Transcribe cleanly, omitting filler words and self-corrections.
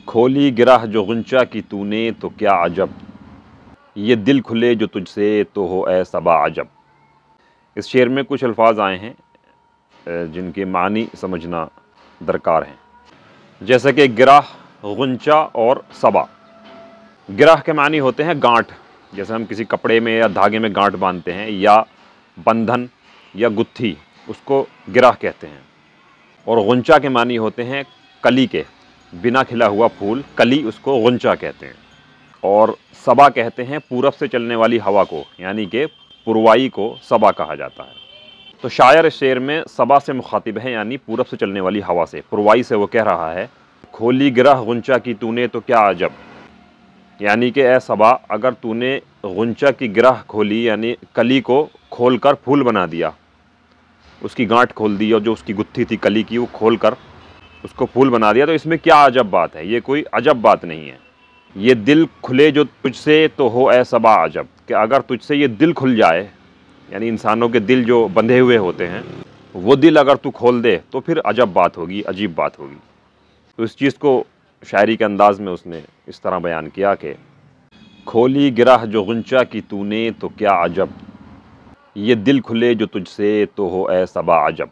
खोली गिरह जो गुंचा की तूने तो क्या अजब, ये दिल खुले जो तुझसे तो हो ए सबा अजब। इस शेर में कुछ अल्फाज आए हैं जिनके मानी समझना दरकार हैं, जैसे कि गिरह, गुंचा और सबा। गिरह के मानी होते हैं गांठ, जैसे हम किसी कपड़े में या धागे में गांठ बांधते हैं, या बंधन या गुत्थी, उसको गिरह कहते हैं। और गुंचा के मानी होते हैं कली के, बिना खिला हुआ फूल, कली, उसको गुंचा कहते हैं। और सबा कहते हैं पूरब से चलने वाली हवा को, यानी कि पुरवाई को सबा कहा जाता है। तो शायर इस शेर में सबा से मुखातिब है, यानी पूरब से चलने वाली हवा से, पुरवाई से वो कह रहा है, खोली गिरह गुंचा की तूने तो क्या अजब, यानी कि ए सबा, अगर तूने गुंचा की गिरह खोली, यानी कली को खोलकर फूल बना दिया, उसकी गांठ खोल दी और जो उसकी गुत्थी थी कली की वो खोलकर उसको फूल बना दिया, तो इसमें क्या अजब बात है? ये कोई अजब बात नहीं है। ये दिल खुले जो तुझसे तो हो ए सबा अजब, कि अगर तुझसे ये दिल खुल जाए, यानी इंसानों के दिल जो बंधे हुए होते हैं, वो दिल अगर तू खोल दे तो फिर अजब बात होगी, अजीब बात होगी। तो इस चीज़ को शायरी के अंदाज में उसने इस तरह बयान किया कि खोली गिरह जो गुंचा की तूने तो क्या अजब, ये दिल खुले जो तुझसे तो हो ए सबा अजब।